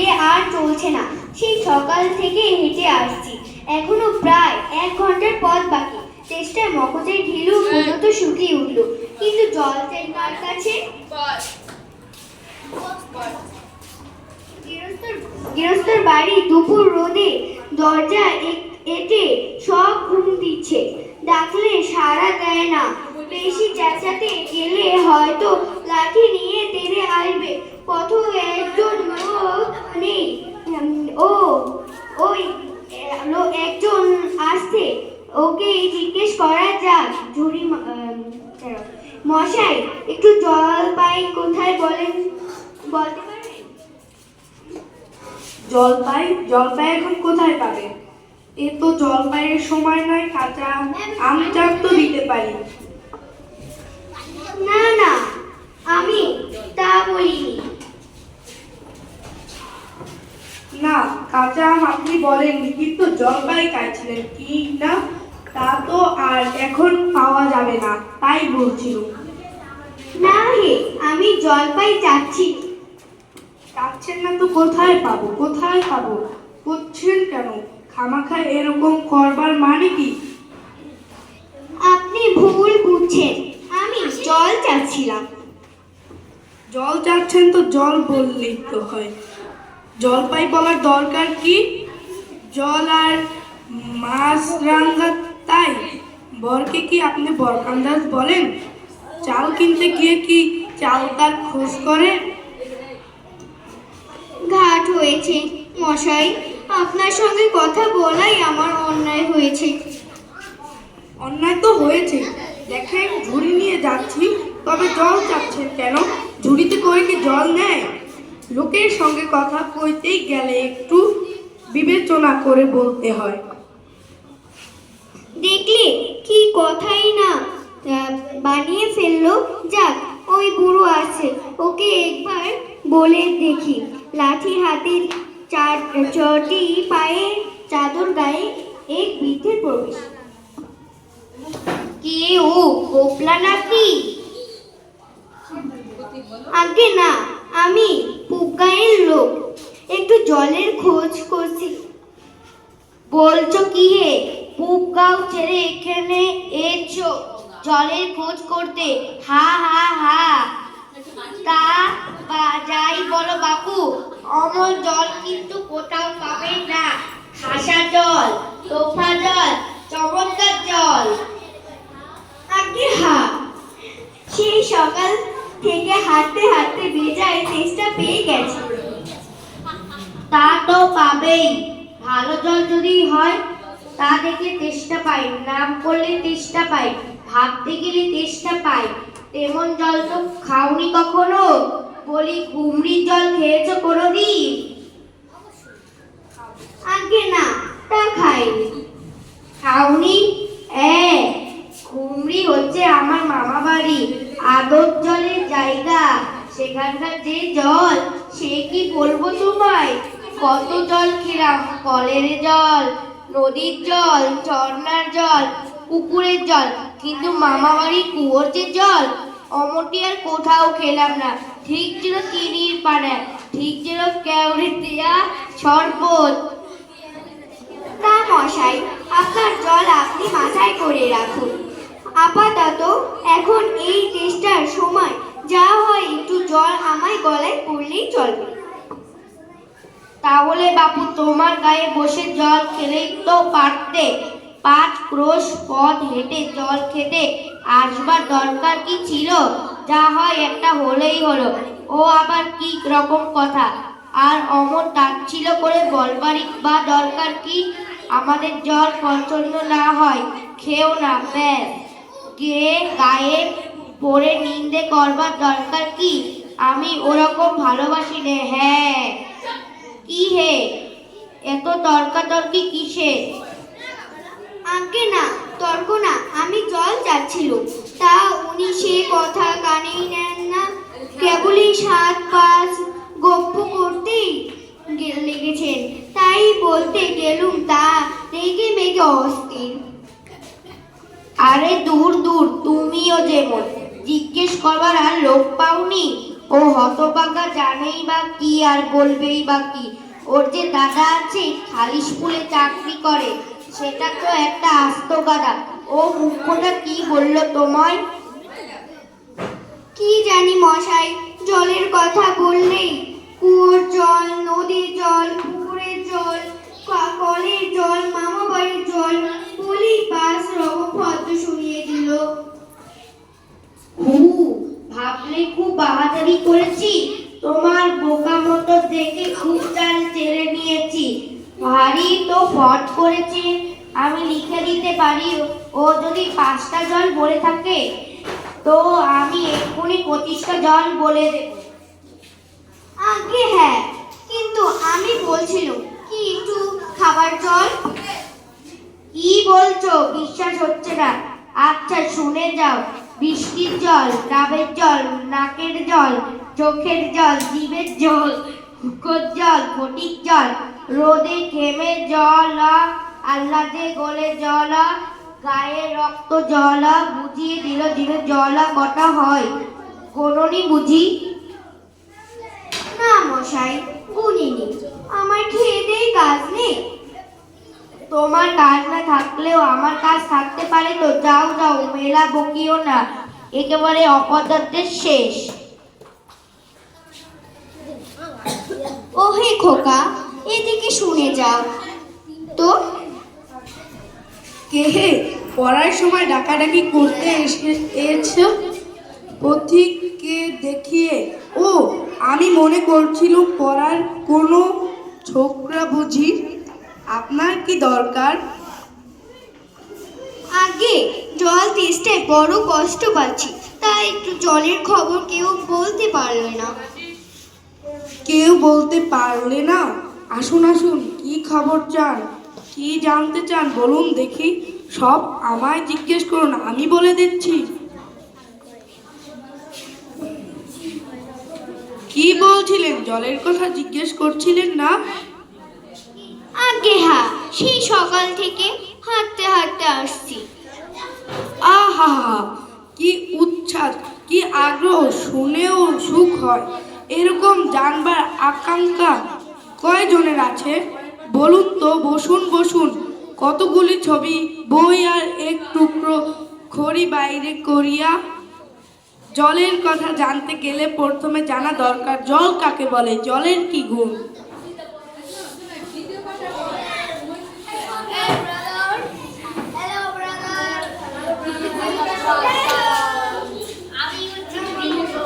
দিয়ে আর চলছে না। সেই সকাল থেকে হেঁটে আসছি, এখনো প্রায় 1 ঘন্টার পথ বাকি। চেষ্টায় মগজের ঢিলু মূলত শুকিয়ে উঠল, কিন্তু জল চাই কার কাছে? গৃহস্থর বাড়ি দুপুর রোদে দরজা এঁটে সব ঘুম দিচ্ছে, ডাকলে সাড়া দেয় না। বেশি চেঁচাতে গেলে হয়তো লাঠি নিয়ে তেড়ে আসবে। পথ একজন লোক নেই, ওই একজন আসছে, ওকে জিজ্ঞেস করা যাক। মশাই, একটু জলপাই কোথায় বলেন, বলতে পারবেন? জলপাই এখন কোথায় পাবে? এ তো জলপাইয়ের সময় নয়, কাঁচা আম চাপ তো দিতে পারি। না না, আমি তা বলিনি। না, কাঁচা আম আপনি বলেননি, কিন্তু জলপাই চাইছিলেন কি না? তা তো আর এখন পাওয়া যাবে না, তাই বলছিল। না হে, আমি জলপাই চাচ্ছি। চাচ্ছেন না তো কোথায় পাবো? করছেন কেন? খামাখা এরকম করবার মানে কি? আপনি ভুল বুঝছেন, আমি জল চাচ্ছিলাম। জল চাচ্ছেন তো জল বললেই তো হয়। জলপাই বলার দরকার কি? জল আর মাছ রাঙ্গা, তাই বরকে কি আপনি বরকান্দাজ বলেন? চাল কিনতে গিয়ে কি চাল তার খোঁজ করে? ঘাট হয়েছে মশাই, আপনার সঙ্গে কথা বলাই আমার অন্যায় হয়েছে। অন্যায় তো হয়েছে। দেখেন ঝুড়ি নিয়ে যাচ্ছি, তবে জল চাচ্ছেন কেন? ঝুড়িতে করে কি জল নেয়? লোকের সঙ্গে কথা কইতেই গেলে একটু বিবেচনা করে বলতে হয়। দেখলে কি কথাই না বানিয়ে ফেললো। যাক, ওই বুড়ো আছে, ওকে একবার বলে দেখি। লাঠি হাতে, চটি পায়ে, চাদর গায়ে, এক বৃদ্ধের প্রবেশ। কে ও, গোপলা নাকি? আগে না, আমি পুগায়ের লোক, একটু জলের খোঁজ করছি। বলছো কি হে? পুগাও ছেড়ে এখানে এসো জলের খোঁজ করতে? হা হা হা। তা যাই বলো বাপু, অমল জল কিন্তু কোথাও পাবে না। খাসা জল, তোফা জল, চমৎকার জল। আগে হা, সেই সকাল থেকে হাঁটতে হাঁটতে বেজায় চেষ্টা পেয়ে গেছে। তা তো পাবেই, ভালো জল যদি হয়। তা দেখলে তেষ্টা পাই, নাম করলে তেষ্টা পাই, ভাবতে গেলে তেষ্টা পাই। তেমন জল তো খাওনি কখনো? বলি, ঘুমরির জল খেয়েছো কোনোদিন? আগে না, তা খাইনি। খাওনি? ঘুমরি হচ্ছে আমার মামা বাড়ি, আদর জলের জায়গা। সেখানকার যে জল, সে কি বলবো তোমায়। কত জল খেলাম, কলের জল, নদীর জল, ঝর্ণার জল, পুকুরের জল, কিন্তু মামা বাড়ি কুয়োর যে জল, অমটি আর কোথাও খেলাম না। ঠিক যেন চিনির পানা, ঠিক যেন কেওড়ে দেয়া শরবত। তা মশাই, আপনার জল আপনি মাথায় করে রাখুন। আপাতত এখন এই তেষ্টার সময় যা হয়, একটু জল আমায় গলায় পড়লেই চলবে। তাহলে বাপু, তোমার গায়ে বসে জল খেলেই তো পারতে। 5 ক্রোশ পথ হেঁটে জল খেতে আসবার দরকার কি ছিল? যা হয় একটা হলেই হলো। ও আবার কি রকম কথা? আর অমর তাচ্ছিল করে বলবারই বা দরকার কি? আমাদের জল পছন্দ না হয়, খেও না, ব্যাস। গায়ে পড়ে নিন্দে করবার দরকার কি? আমি ওরকম ভালোবাসি নে। হ্যাঁ, কি হে, এত তর্কাতর্কি কিসে? আগে না, তর্ক না, আমি জল চাচ্ছিল। তা উনি সে কথা কানেই নেন না, কেবলই 7-5 গপ্প করতেই লেগেছেন। তাই বলতে গেলুম, তা রেগে মেগে অস্থির। আরে দূর দূর, তুমিও যেমন জিজ্ঞেস করবার আর লোক পাওনি। ও হতভাগা জানেই বা কি আর বলবেই বা কি। ওর যে দাদা আছে খালি স্কুলে চাকরি করে, সেটা তো একটা আস্ত গাদা। ও মুখ্যটা কি বললো তোমায়? কি জানি মশাই, জলের কথা বললেই কুয়োর জল, নদীর জল, পুকুরের জল, কলের জল, মামা বাড়ির জল বলেই পাস রবভদ্র শুনিয়ে দিল। ভাবলে খুব বাহাদুরি করেছি, তোমার বোকা মতো দেখে খুব চাল চেড়ে নিয়েছি। ভারী তো ফট করেছে, আমি লিখে দিতে পারি। ও যদি 5টা জল বলে থাকে তো আমি এক্ষুনি 25টা জল বলে দেব। আগে হ্যাঁ, কিন্তু আমি বলছিলাম কি একটু খাবার জল। কি বলছো, বিশ্বাস হচ্ছে না? আচ্ছা শুনে যাও। বৃষ্টির জল, ডাবের জল, নাকের জল, চোখের জল, জিভের জল, হুকোর জল, ফটিক জল, রোদে ঘেমে জল, আহ্লাদে গলে জল, গায়ে রক্ত জল, বুঝিয়ে দিল দিল জল কটা হয়, কোননি বুঝি? না মশাই, গুনিনি। আমার খেয়ে দেই কাজ নেই। তোমার কাজ না থাকলেও আমার কাজ থাকতে পারে তো। যাও যাও, মেলা বকিও না, একেবারে অপদার্থের শেষ। ওহে খোকা, এদিকে শুনে যাও তো। কে হে পড়ার সময় ডাকাডাকি করতে এসেছো পথিককে দেখিয়ে? ও, আমি মনে করছিলাম পড়ার কোনো ছোকরা বুঝি। আপনার কি দরকার? আগে জল তেষ্টায় বড় কষ্ট পাচ্ছি, তাই একটু জলের খবর কেউ বলতে পারলে না। কেউ বলতে পারলে না? আসুন আসুন, কি খবর চান, কি জানতে চান বলুন দেখি। সব আমায় জিজ্ঞেস করুন, আমি বলে দিচ্ছি। কি বলছিলেন, জলের কথা জিজ্ঞেস করছিলেন না? আগে হ্যাঁ, সেই সকাল থেকে হাঁটতে হাঁটতে আসছি। আহা, কি উচ্ছ্বাস, কি আগ্রহ, শুনেও সুখ হয়। এরকম জানবার আকাঙ্ক্ষা কয়জনের আছে বলুন তো? বসুন বসুন। কতগুলি ছবি, বই আর এক টুকরো খড়ি বাইরে করিয়া। জলের কথা জানতে গেলে প্রথমে জানা দরকার জল কাকে বলে, জলের কি গুণ।